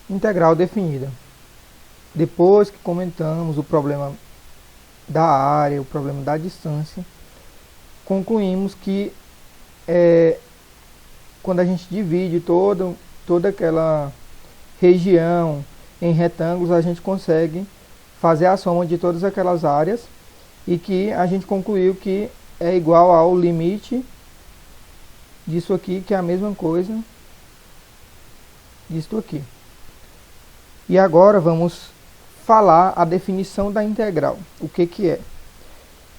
integral definida. Depois que comentamos o problema da área, o problema da distância, concluímos que quando a gente divide toda aquela região em retângulos, a gente consegue fazer a soma de todas aquelas áreas e que a gente concluiu que é igual ao limite disso aqui, que é a mesma coisa disso aqui. E agora vamos falar a definição da integral. O que é?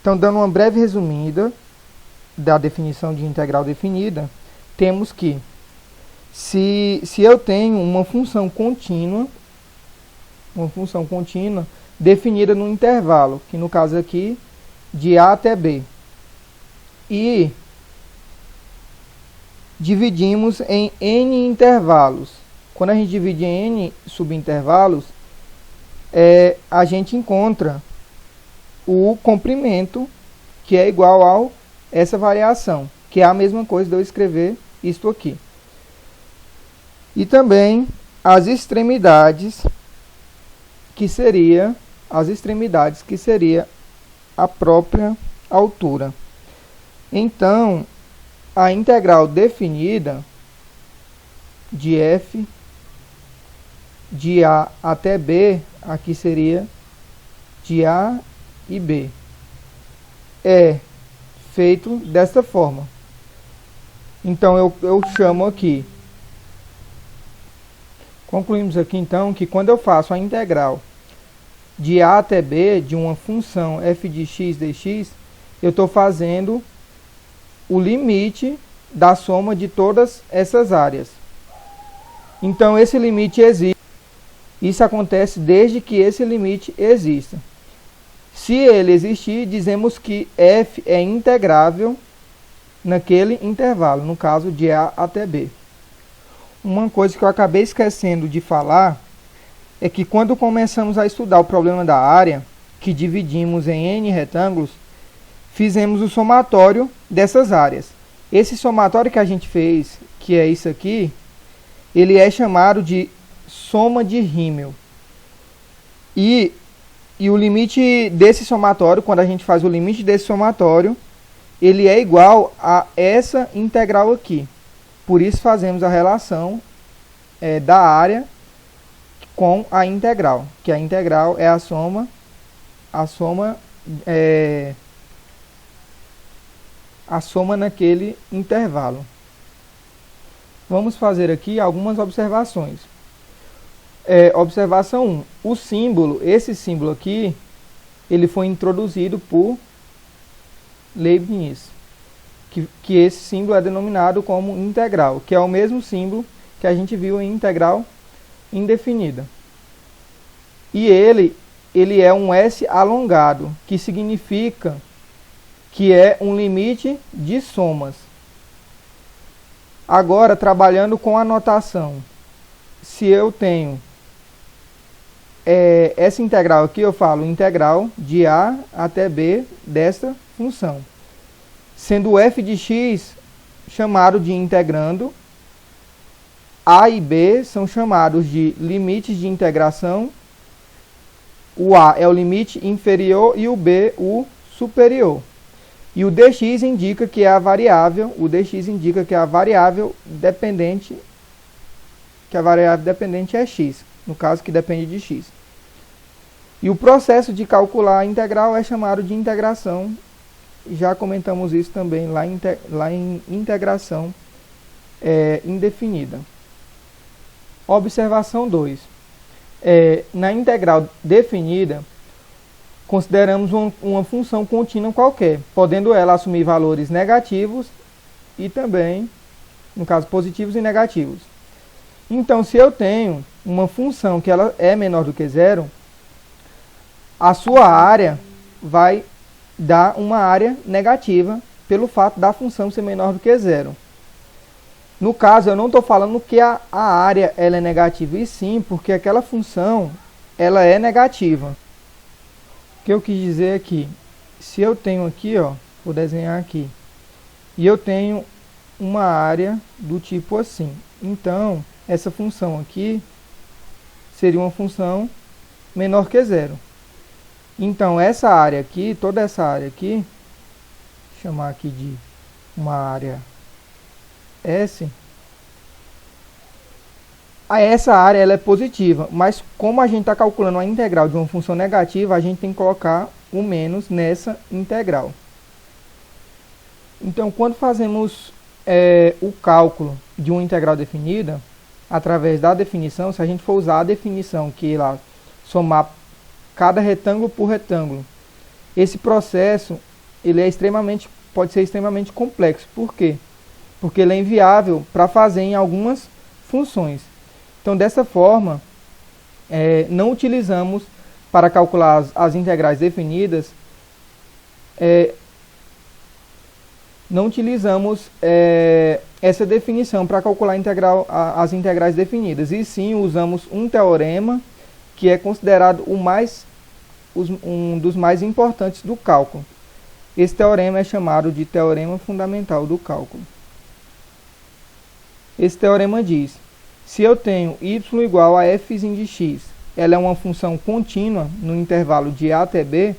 Então, dando uma breve resumida da definição de integral definida, temos que se eu tenho uma função contínua definida no intervalo, que no caso aqui de A até B, e dividimos em n intervalos. Quando a gente divide em n subintervalos, a gente encontra o comprimento, que é igual a essa variação, que é a mesma coisa de eu escrever isto aqui. E também as extremidades, que seria a própria altura. Então, a integral definida de f de A até B, aqui seria de A e B, é feito dessa forma. Então, eu chamo aqui. Concluímos aqui, então, que quando eu faço a integral de A até B de uma função f de x dx, eu estou fazendo o limite da soma de todas essas áreas. Então, esse limite existe. Isso acontece desde que esse limite exista. Se ele existir, dizemos que f é integrável naquele intervalo, no caso de A até B. Uma coisa que eu acabei esquecendo de falar é que quando começamos a estudar o problema da área, que dividimos em n retângulos, fizemos o somatório dessas áreas. Esse somatório que a gente fez, que é isso aqui, ele é chamado de soma de Rímel. E o limite desse somatório, quando a gente faz o limite desse somatório, ele é igual a essa integral aqui. Por isso fazemos a relação da área com a integral, que a integral é a soma naquele intervalo. Vamos fazer aqui algumas observações. Observação 1. Esse símbolo aqui, ele foi introduzido por Leibniz, que esse símbolo é denominado como integral, que é o mesmo símbolo que a gente viu em integral indefinida. E ele é um S alongado, que significa que é um limite de somas. Agora, trabalhando com a notação, se eu tenho essa integral aqui, eu falo integral de A até B desta função, sendo o f de x chamado de integrando, A e B são chamados de limites de integração, o A é o limite inferior e o B o superior. E o dx indica que é a variável, dependente, é x, no caso que depende de x. E o processo de calcular a integral é chamado de integração. Já comentamos isso também lá em integração indefinida. Observação 2. Na integral definida, consideramos uma função contínua qualquer, podendo ela assumir valores negativos e também, no caso, positivos e negativos. Então, se eu tenho uma função que ela é menor do que zero, a sua área vai dar uma área negativa pelo fato da função ser menor do que zero. No caso, eu não estou falando que a área ela é negativa, e sim porque aquela função ela é negativa. O que eu quis dizer aqui, se eu tenho aqui, ó, vou desenhar aqui, e eu tenho uma área do tipo assim, então essa função aqui seria uma função menor que zero. Então, essa área aqui, toda essa área aqui, vou chamar aqui de uma área S, essa área ela é positiva, mas como a gente está calculando a integral de uma função negativa, a gente tem que colocar o menos nessa integral. Então, quando fazemos o cálculo de uma integral definida, através da definição, se a gente for usar a definição que é lá, somar cada retângulo por retângulo, esse processo ele pode ser extremamente complexo. Por quê? Porque ele é inviável para fazer em algumas funções. Então, dessa forma, não utilizamos para calcular as integrais definidas, não utilizamos essa definição para calcular as integrais definidas, e sim usamos um teorema que é considerado um dos mais importantes do cálculo. Esse teorema é chamado de teorema fundamental do cálculo. Esse teorema diz: se eu tenho y igual a f de x, ela é uma função contínua no intervalo de a até b,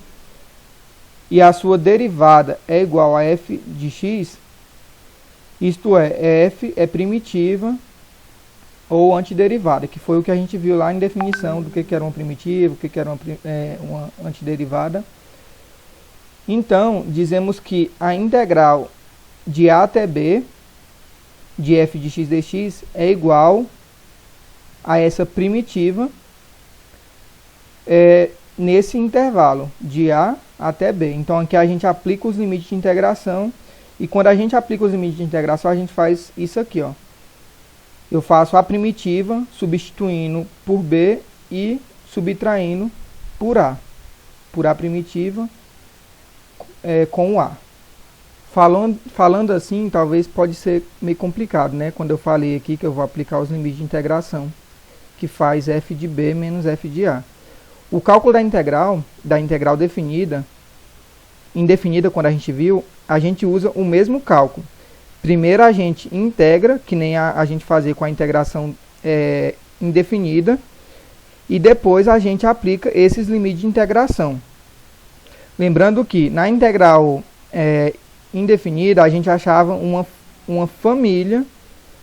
e a sua derivada é igual a f de x, isto é, f é primitiva ou antiderivada, que foi o que a gente viu lá em definição do que era uma primitiva, o que era uma antiderivada. Então, dizemos que a integral de a até b de f de x dx é igual a essa primitiva nesse intervalo de a até b. Então, aqui a gente aplica os limites de integração, e quando a gente aplica os limites de integração, a gente faz isso aqui, ó. Eu faço a primitiva substituindo por b e subtraindo por a primitiva com o a. Falando assim, talvez pode ser meio complicado, né? Quando eu falei aqui que eu vou aplicar os limites de integração, que faz f de b menos f de a. O cálculo da integral definida, indefinida, quando a gente viu, a gente usa o mesmo cálculo. Primeiro a gente integra, que nem a gente fazia com a integração indefinida, e depois a gente aplica esses limites de integração. Lembrando que na integral indefinida a gente achava uma família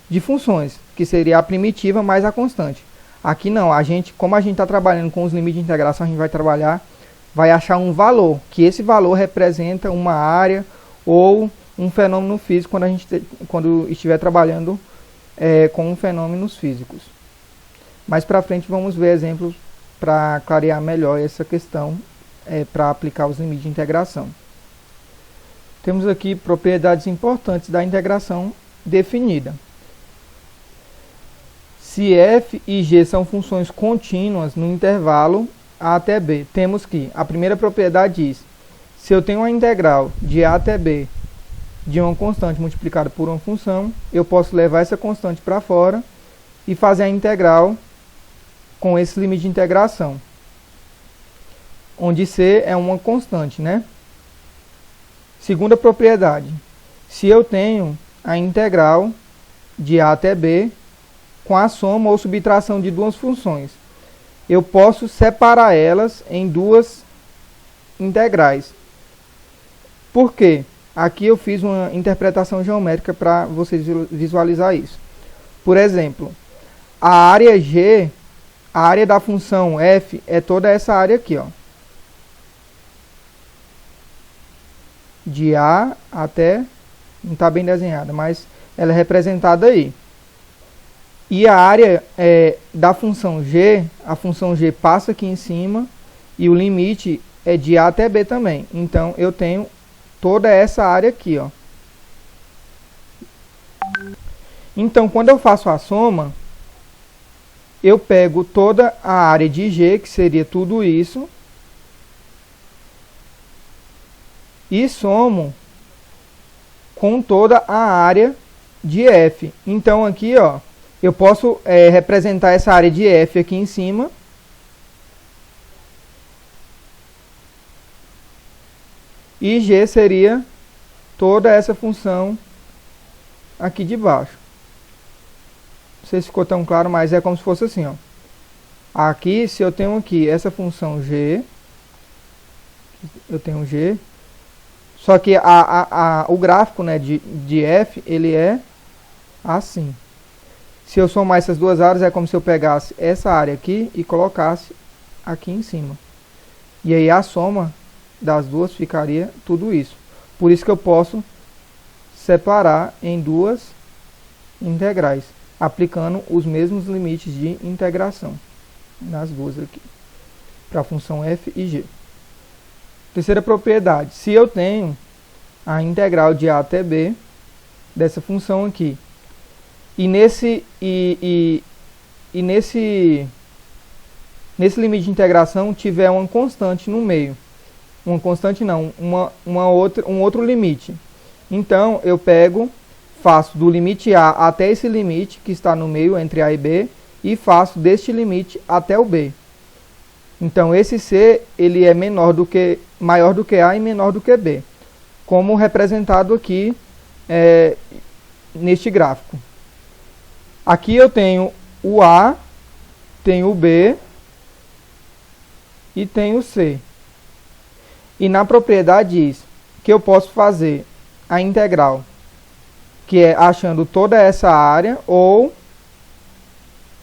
de funções, que seria a primitiva mais a constante. Aqui não, como a gente está trabalhando com os limites de integração, a gente vai achar um valor, que esse valor representa uma área ou um fenômeno físico quando estiver trabalhando com fenômenos físicos. Mais para frente vamos ver exemplos para clarear melhor essa questão para aplicar os limites de integração. Temos aqui propriedades importantes da integração definida. Se f e g são funções contínuas no intervalo a até b, temos que a primeira propriedade diz: se eu tenho uma integral de a até b de uma constante multiplicada por uma função, eu posso levar essa constante para fora e fazer a integral com esse limite de integração, onde c é uma constante, né? Segunda propriedade: se eu tenho a integral de a até b com a soma ou subtração de duas funções, eu posso separar elas em duas integrais. Por quê? Aqui eu fiz uma interpretação geométrica para vocês visualizar isso. Por exemplo, a área G, a área da função f é toda essa área aqui, ó. De A até, não está bem desenhada, mas ela é representada aí. E a área da função g, a função g passa aqui em cima, e o limite é de A até B também. Então, eu tenho toda essa área aqui, ó. Então, quando eu faço a soma, eu pego toda a área de G, que seria tudo isso, e somo com toda a área de F. Então, aqui, ó, eu posso representar essa área de F aqui em cima. E G seria toda essa função aqui de baixo. Não sei se ficou tão claro, mas é como se fosse assim, ó. Aqui, se eu tenho aqui essa função g, eu tenho g, só que o gráfico, né, de f, ele é assim. Se eu somar essas duas áreas, é como se eu pegasse essa área aqui e colocasse aqui em cima. E aí a soma das duas ficaria tudo isso. Por isso que eu posso separar em duas integrais, aplicando os mesmos limites de integração nas duas aqui, para a função f e g. Terceira propriedade, se eu tenho a integral de a até b dessa função aqui, e nesse limite de integração tiver uma constante no meio, uma constante não, um outro limite, então eu faço do limite a até esse limite que está no meio entre a e b, e faço deste limite até o b. Então esse c ele é maior do que a e menor do que b, como representado aqui neste gráfico. Aqui eu tenho o a, tenho o b e tenho o c. E na propriedade diz que eu posso fazer a integral, que é achando toda essa área, ou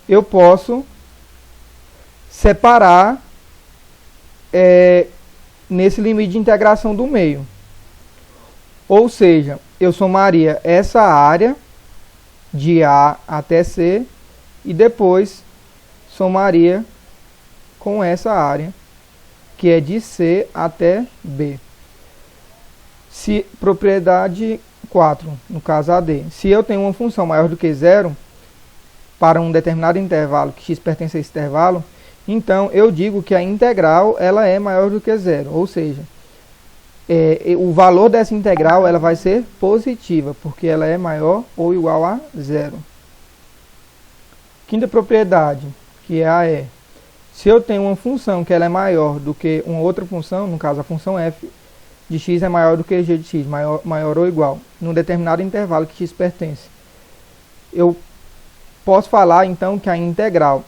eu posso separar nesse limite de integração do meio. Ou seja, eu somaria essa área de A até C e depois somaria com essa área que é de C até B. Se propriedade 4, no caso AD, se eu tenho uma função maior do que zero para um determinado intervalo, que x pertence a esse intervalo, então eu digo que a integral ela é maior do que zero, ou seja, o valor dessa integral ela vai ser positiva, porque ela é maior ou igual a zero. Quinta propriedade, que é a E. Se eu tenho uma função que ela é maior do que uma outra função, no caso a função f de x é maior do que g de x, maior ou igual, num determinado intervalo que x pertence, eu posso falar então que a integral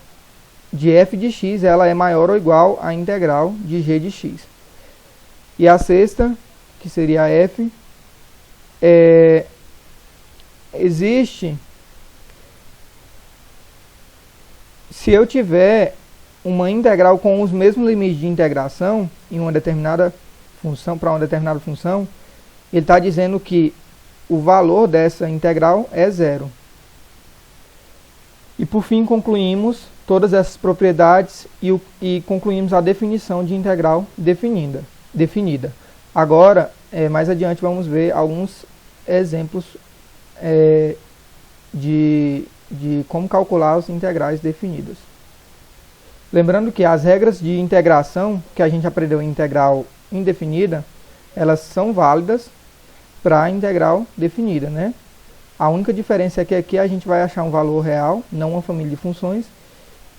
de f de x ela é maior ou igual à integral de g de x. E a sexta, que seria a f, existe, se eu tiver uma integral com os mesmos limites de integração em uma determinada função, para uma determinada função, ele está dizendo que o valor dessa integral é zero. E por fim concluímos todas essas propriedades e concluímos a definição de integral definida. Agora, mais adiante, vamos ver alguns exemplos de como calcular as integrais definidas. Lembrando que as regras de integração que a gente aprendeu em integral indefinida, elas são válidas para a integral definida, né? A única diferença é que aqui a gente vai achar um valor real, não uma família de funções,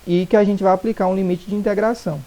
e que a gente vai aplicar um limite de integração.